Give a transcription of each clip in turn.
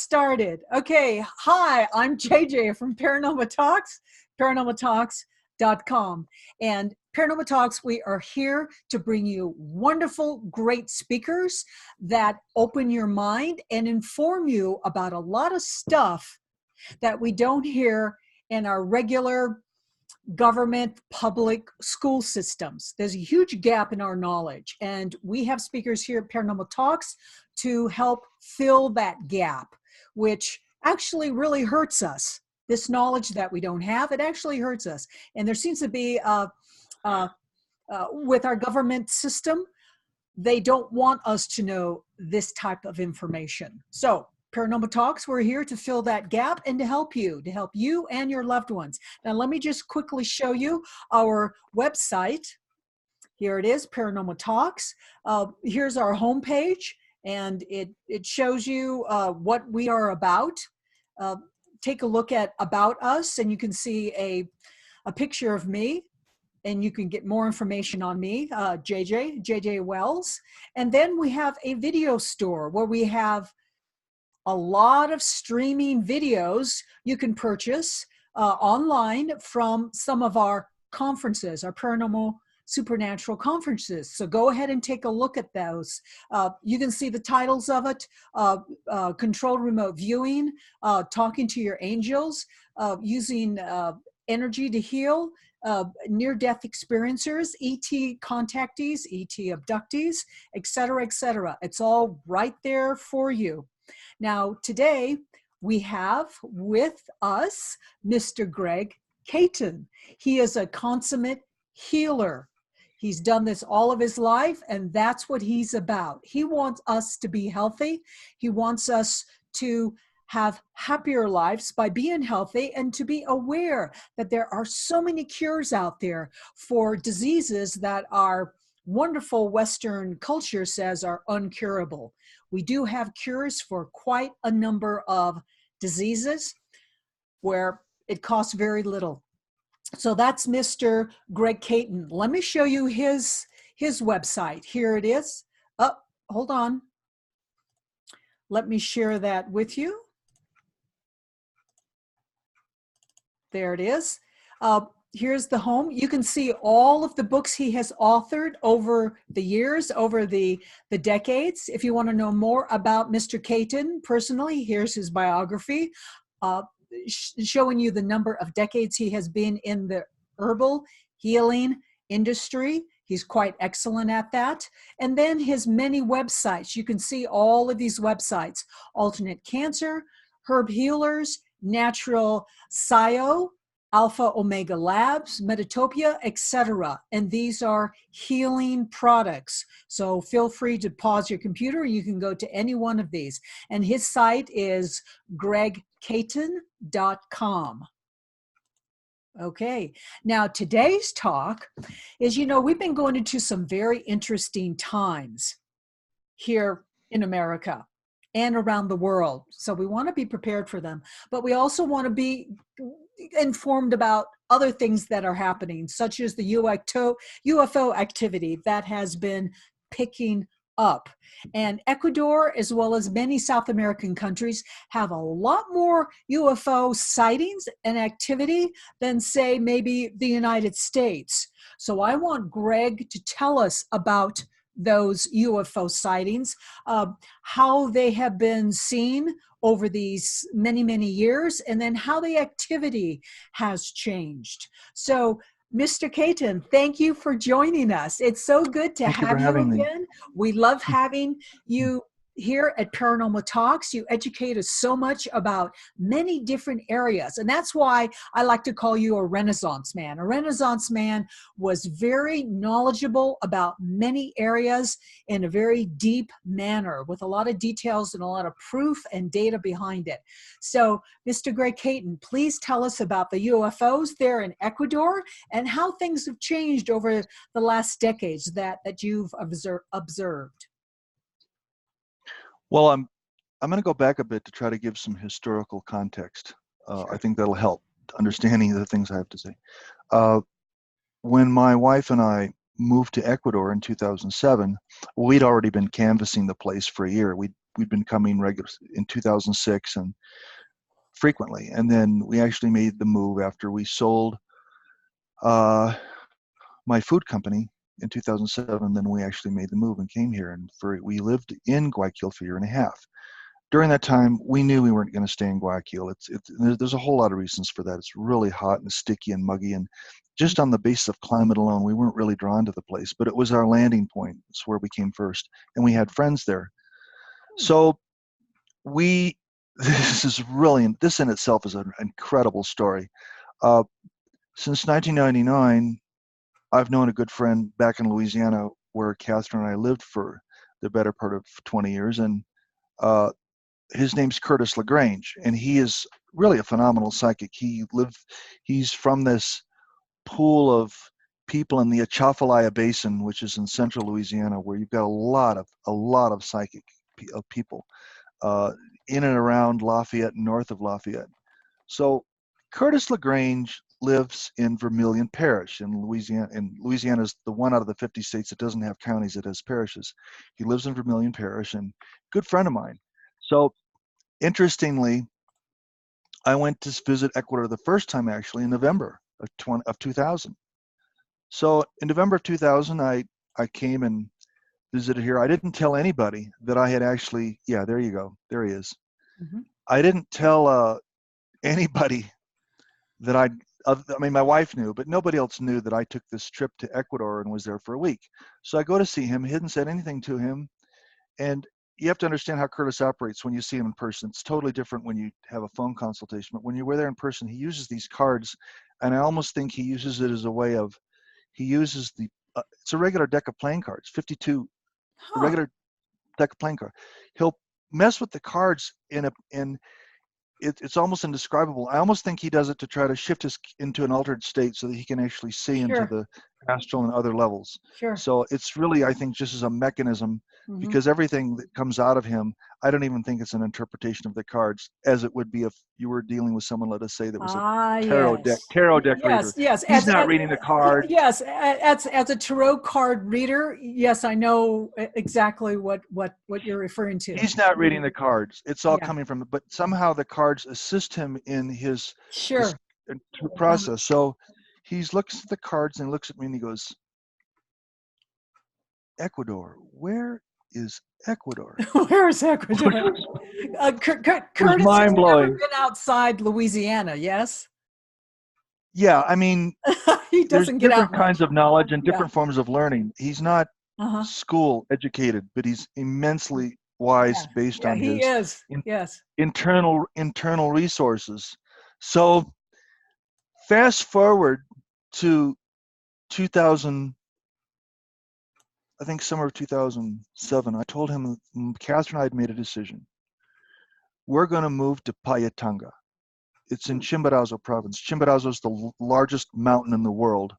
started. Okay, hi, I'm JJ from Paranormal Talks, paranormaltalks.com. And Paranormal Talks, we are here to bring you wonderful, great speakers that open your mind and inform you about a lot of stuff that we don't hear in our regular government public school systems. There's a huge gap in our knowledge, and we have speakers here at Paranormal Talks to help fill that gap, which actually really hurts us. This knowledge that we don't have, it actually hurts us. And there seems to be, with our government system, they don't want us to know this type of information. So Paranormal Talks, we're here to fill that gap and to help you and your loved ones. Now, let me just quickly show you our website. Here it is, Paranormal Talks. Here's our homepage, and it shows you what we are about. Take a look at About Us, and you can see a picture of me, and you can get more information on me, JJ Wells. And then we have a video store where we have a lot of streaming videos you can purchase online from some of our conferences, our paranormal supernatural conferences. So go ahead and take a look at those. You can see the titles of it, controlled remote viewing, talking to your angels, using energy to heal, near-death experiencers, ET contactees, ET abductees, etc., etc. It's all right there for you. Now, today we have with us Mr. Greg Caton. He is a consummate healer. He's done this all of his life, and that's what he's about. He wants us to be healthy. He wants us to have happier lives by being healthy, and to be aware that there are so many cures out there for diseases that our wonderful Western culture says are uncurable. We do have cures for quite a number of diseases where it costs very little. So that's Mr. Greg Caton. Let me show you his website. Here it is. Oh, hold on. Let me share that with you. There it is. Here's the home. You can see all of the books he has authored over the years, over the decades. If you want to know more about Mr. Caton personally, here's his biography, showing you the number of decades he has been in the herbal healing industry. He's quite excellent at that. And then his many websites. You can see all of these websites: Alternate Cancer, Herb Healers, Natural Scio, Alpha Omega Labs, Metatopia, etc. And these are healing products. So feel free to pause your computer. You can go to any one of these. And his site is gregcaton.com. Okay, now today's talk is, we've been going into some very interesting times here in America and around the world. So we want to be prepared for them, but we also want to be informed about other things that are happening, such as the UFO activity that has been picking up. And Ecuador, as well as many South American countries, have a lot more UFO sightings and activity than, say, maybe the United States. So I want Greg to tell us about those UFO sightings, how they have been seen over these many, many years, and then how the activity has changed. So, Mr. Caton, thank you for joining us. It's so good to have you again. We love having you here at Paranormal Talks. You educate us so much about many different areas. And that's why I like to call you a Renaissance man. A Renaissance man was very knowledgeable about many areas in a very deep manner, with a lot of details and a lot of proof and data behind it. So, Mr. Greg Caton, please tell us about the UFOs there in Ecuador and how things have changed over the last decades that you've observed. Well, I'm going to go back a bit to try to give some historical context. Sure. I think that'll help understanding the things I have to say. When my wife and I moved to Ecuador in 2007, we'd already been canvassing the place for a year. We'd we'd been coming regular in 2006 and frequently. And then we actually made the move after we sold my food company in 2007. Then we actually made the move and came here, and we lived in Guayaquil for a year and a half. During that time, we knew we weren't going to stay in Guayaquil. There's a whole lot of reasons for that. It's really hot and sticky and muggy, and just on the basis of climate alone, we weren't really drawn to the place. But it was our landing point. It's where we came first, and we had friends there. So this is really, this in itself is an incredible story. Since 1999, I've known a good friend back in Louisiana where Catherine and I lived for the better part of 20 years, and his name's Curtis LaGrange, and he is really a phenomenal psychic. He's from this pool of people in the Atchafalaya Basin, which is in central Louisiana, where you've got a lot of psychic people in and around Lafayette and north of Lafayette. So Curtis LaGrange lives in Vermilion Parish in Louisiana. And Louisiana is the one out of the 50 states that doesn't have counties, it has parishes. He lives in Vermilion Parish, and good friend of mine. So interestingly, I went to visit Ecuador the first time actually in November of 2000. So in November of 2000, I came and visited here. I didn't tell anybody that I had actually, yeah, there you go. There he is. Mm-hmm. I didn't tell anybody that I mean, my wife knew, but nobody else knew that I took this trip to Ecuador and was there for a week. So I go to see him, hadn't said anything to him. And you have to understand how Curtis operates when you see him in person. It's totally different when you have a phone consultation. But when you're there in person, he uses these cards, and I almost think he uses it as a way of, he uses it's a regular deck of playing cards, 52, a regular deck of playing cards. He'll mess with the cards it's almost indescribable. I almost think he does it to try to shift us into an altered state so that he can actually see into the astral and other levels. Sure. So it's really, I think, just as a mechanism, because everything that comes out of him, I don't even think it's an interpretation of the cards as it would be if you were dealing with someone, let us say, that was a tarot deck reader. Yes. He's not reading the cards. Yes, as a tarot card reader, yes, I know exactly what you're referring to. He's not reading the cards. It's all coming from it, but somehow the cards assist him in his process. So he looks at the cards and looks at me and he goes, Ecuador, where is Ecuador? Where is Ecuador? Curtis has never been outside Louisiana, yes? Yeah, I mean, he doesn't get out. Different kinds of knowledge and different forms of learning. He's not school educated, but he's immensely wise based on his internal resources. So fast forward to 2000, I think summer of 2007, I told him, Catherine and I had made a decision. We're going to move to Payatonga. It's in Chimborazo province. Chimborazo is the largest mountain in the world,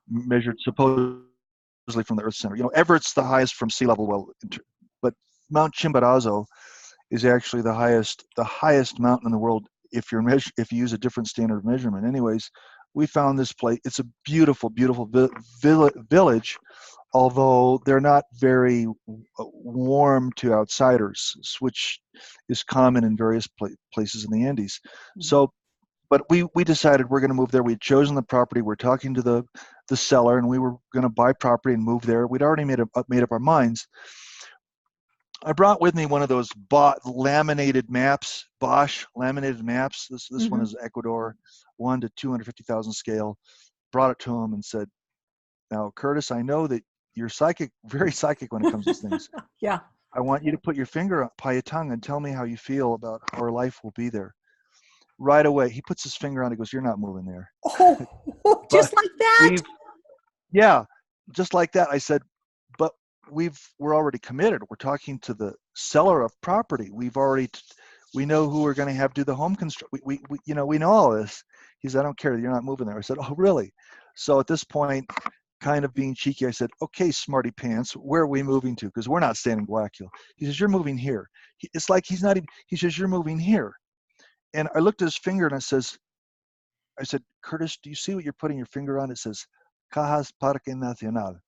measured supposedly from the Earth's center. You know, Everett's the highest from sea level, but Mount Chimborazo is actually the highest mountain in the world if you use a different standard of measurement. Anyways, we found this place. It's a beautiful, beautiful village, although they're not very warm to outsiders, which is common in various places in the Andes. So, but we decided we're going to move there. We'd chosen the property. We're talking to the seller, and we were going to buy property and move there. We'd already made up our minds. I brought with me one of those laminated maps, Bosch laminated maps. This one is Ecuador, 1 to 250,000 scale. Brought it to him and said, now, Curtis, I know that you're very psychic when it comes to things. Yeah. I want you to put your finger on Payatonga and tell me how you feel about how our life will be there. Right away, he puts his finger on it, goes, you're not moving there. Oh, just like that? Yeah, just like that. I said, but we're already committed. We're talking to the seller of property. We know who we're going to have do the home construction. We know all this. He said, I don't care. You're not moving there. I said, oh, really? So at this point, kind of being cheeky, I said, okay, smarty pants, where are we moving to? Because we're not staying in Guayaquil. He says, you're moving here. It's like he's not even, he says, you're moving here. And I looked at his finger and I said, Curtis, do you see what you're putting your finger on? It says, Cajas Parque Nacional. It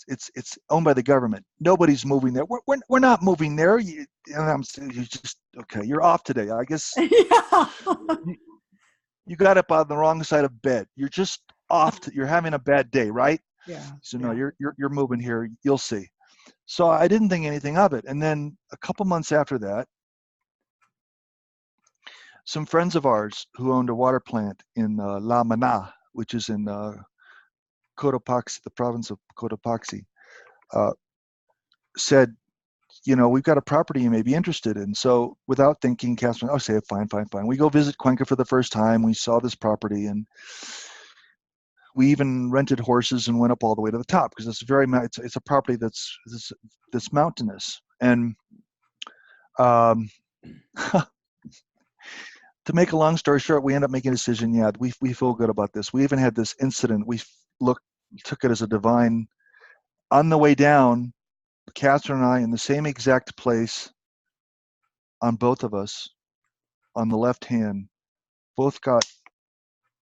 It's owned by the government. Nobody's moving there. We're not moving there. And I'm saying, you just okay. You're off today. I guess Yeah. you got up on the wrong side of bed. You're just off. You're having a bad day, right? Yeah. So no, Yeah. you're moving here. You'll see. So I didn't think anything of it. And then a couple months after that, some friends of ours who owned a water plant in La Maná, which is in Cotopaxi, the province of Cotopaxi, uh, said, we've got a property you may be interested in. So without thinking, Catherine, I'll say, fine. We go visit Cuenca for the first time. We saw this property, and we even rented horses and went up all the way to the top because it's a property that's mountainous. And um, to make a long story short, we end up making a decision. Yeah, we feel good about this. We even had this incident. We took it as a divine. On the way down, Catherine and I in the same exact place, on both of us, on the left hand, both got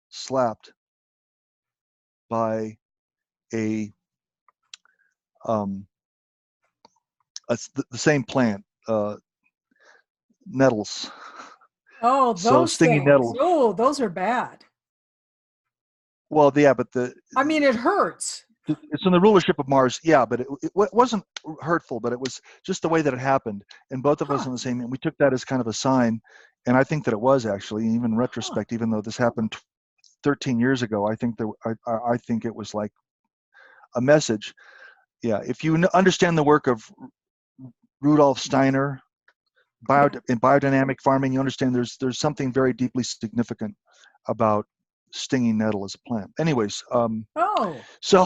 slapped by a the same plant, nettles. Oh, So those stinging things. nettles. Oh, those are bad. Well, yeah, but I mean, it hurts. it's in the rulership of Mars. Yeah, but it wasn't hurtful, but it was just the way that it happened. And both of us Huh. on the same, and we took that as kind of a sign. And I think that it was actually, even in retrospect, even though this happened 13 years ago, I think I think it was like a message. Yeah, if you understand the work of Rudolf Steiner Yeah. in biodynamic farming, you understand there's something very deeply significant about stinging nettle as a plant. Anyways, Oh, so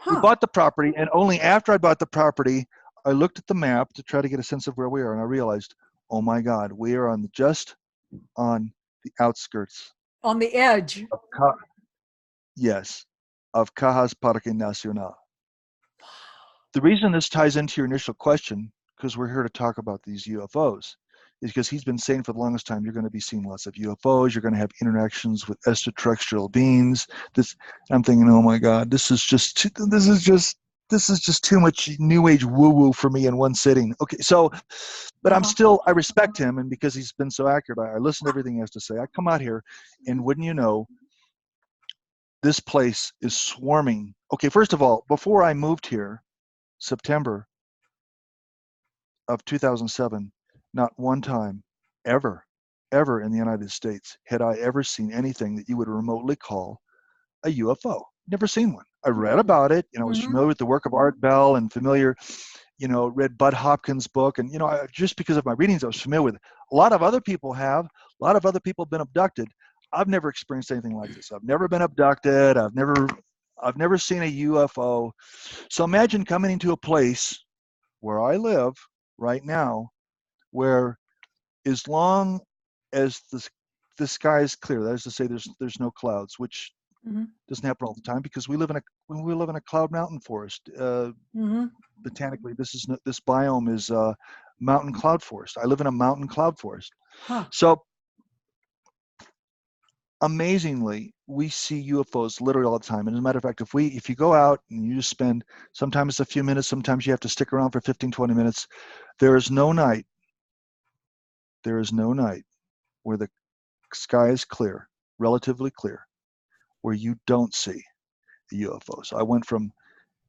we huh. bought the property, and only after I bought the property, I looked at the map to try to get a sense of where we are, and I realized, oh my God, we are just on the outskirts On the edge. of yes, of Cajas Parque Nacional. The reason this ties into your initial question, because we're here to talk about these UFOs, is because he's been saying for the longest time, you're going to be seeing lots of UFOs, you're going to have interactions with extraterrestrial beings. I'm thinking, oh my God, this is just too much new age woo-woo for me in one sitting. Okay, so, but I respect him, and because he's been so accurate, I listen to everything he has to say. I come out here, and wouldn't you know, this place is swarming. Okay, first of all, before I moved here, September of 2007, not one time ever in the United States had I ever seen anything that you would remotely call a UFO. Never seen one. I read about it, I was familiar with the work of Art Bell and familiar, read Bud Hopkins' book, and just because of my readings I was familiar with it. A lot of other people have. A lot of other people have been abducted. I've never experienced anything like this. I've never been abducted. I've never seen a UFO. So imagine coming into a place where I live right now, where as long as the sky is clear, that is to say, there's no clouds, which doesn't happen all the time because we live in a cloud mountain forest. Botanically, this biome is mountain cloud forest. I live in a mountain cloud forest. Huh. So amazingly, we see UFOs literally all the time. And as a matter of fact, if you go out and you just spend, sometimes it's a few minutes, sometimes you have to stick around for 15, 20 minutes, there is no night where the sky is clear, relatively clear, where you don't see a UFO. So I went from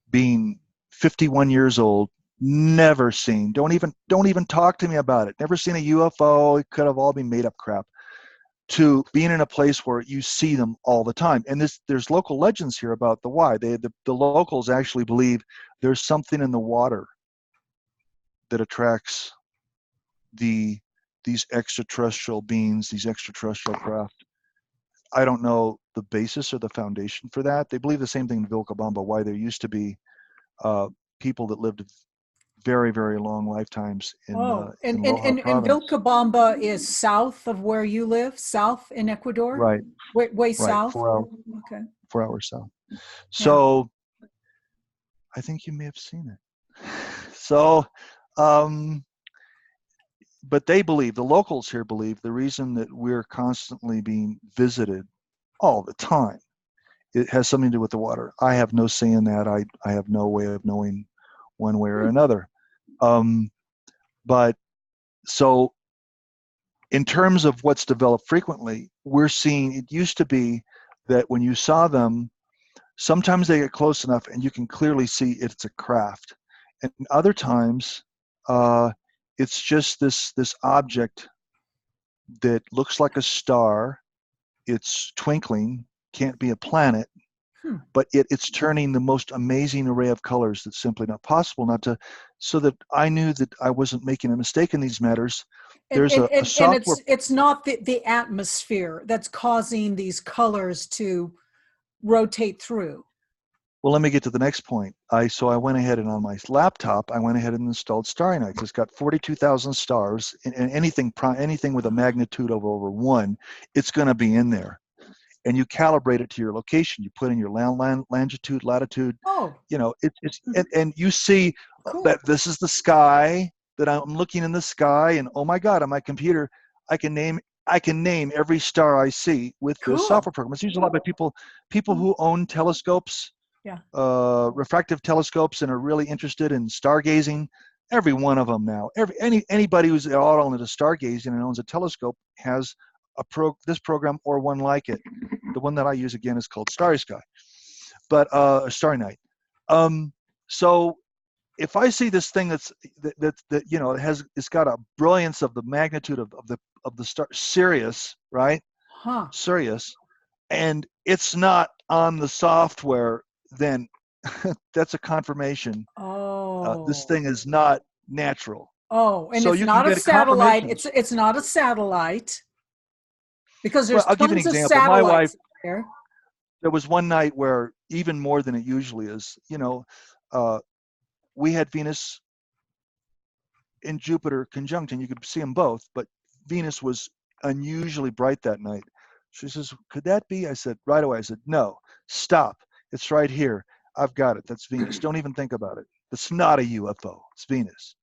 being 51 years old, never seen, don't even talk to me about it, never seen a UFO, it could have all been made up crap, to being in a place where you see them all the time. And there's local legends here about the why. The locals actually believe there's something in the water that attracts these extraterrestrial beings, these extraterrestrial craft. I don't know the basis or the foundation for that. They believe the same thing in Vilcabamba, why there used to be people that lived very, very long lifetimes in Loja And province. Vilcabamba is south of where you live, south in Ecuador? Right, Way right, south? Okay. 4 hours south. Yeah. So I think you may have seen it. So, but they believe, the locals here believe, the reason that we're constantly being visited all the time it has something to do with the water. I have no say in that. I have no way of knowing one way or Hmm. another. But so in terms of what's developed frequently, we're seeing, it used to be that when you saw them, sometimes they get close enough and you can clearly see it's a craft. And other times, it's just this object that looks like a star. It's twinkling, can't be a planet, Hmm. but it's turning the most amazing array of colors that's simply not possible not to, so that I knew that I wasn't making a mistake in these matters. And There's and, a and, and software. it's not the atmosphere that's causing these colors to rotate through. Well, let me get to the next point. So I went ahead and on my laptop, I went ahead and installed Starry Nights. It's got 42,000 stars, and anything with a magnitude of over 1, it's going to be in there. And you calibrate it to your location. You put in your longitude, latitude. Oh, You know, mhm. and you see Cool. that this is the sky, that I'm looking in the sky, and oh my God, on my computer, I can name every star I see with this Cool. software program. It's used a lot by people Mhm. who own telescopes, Yeah. refractive telescopes, and are really interested in stargazing. Every one of them now. Anybody who's at all into stargazing and owns a telescope has this program or one like it. The one that I use again is called Starry Sky, but Starry Night. So if I see this thing that you know it's got a brilliance of the magnitude of the star Sirius, right? Huh. Sirius, and it's not on the software, then that's a confirmation. This Oh. thing is not natural. Oh, and So it's you can not a get a satellite. confirmation. It's not a satellite because Well, there's I'll give you an tons of example. My wife, satellites there. there was one night where even more than it usually is, uh, we had Venus and Jupiter conjunct, and you could see them both, but Venus was unusually bright that night. She says, "Could that be?" I said, right away, I said, "No, stop. It's right here. I've got it. That's Venus. Don't even think about it. It's not a UFO. It's Venus."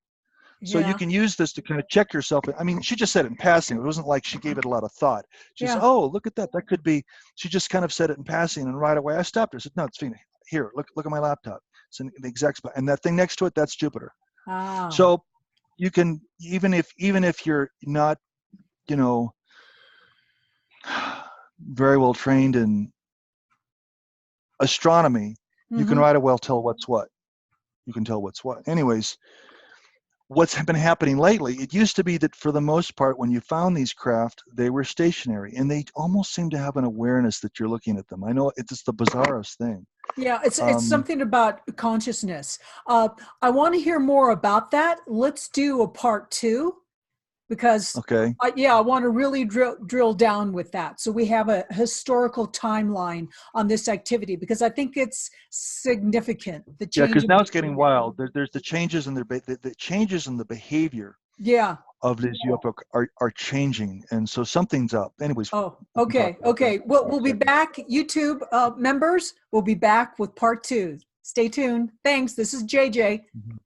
So you Yeah. can use this to kind of check yourself. I mean, she just said it in passing. It wasn't like she gave it a lot of thought. She said, Yeah. "Oh, look at that. That could be." She just kind of said it in passing, and right away I stopped her. I said, "No, it's Venus. Here, look at my laptop. It's in the exact spot, and that thing next to it, that's Jupiter." Ah. So you can, even if you're not, you know, very well trained in astronomy, you can Mm-hmm. right away tell what's what. You can tell what's what. Anyways, what's been happening lately, it used to be that for the most part, when you found these craft, they were stationary, and they almost seem to have an awareness that you're looking at them. I know it's just the bizarrest thing. Yeah, it's Um, something about consciousness. I want to hear more about that. Let's do a part two because okay. yeah, I want to really drill down with that. So we have a historical timeline on this activity because I think it's significant. The Yeah, change because in now it's getting wild. There's the changes in the changes in the behavior yeah. of these UFO are changing, and so something's up. Anyways, Oh, we can talk okay, about that okay. Well, in a we'll be second. back. YouTube members, we'll be back with part two. Stay tuned. Thanks. This is JJ. Mhm.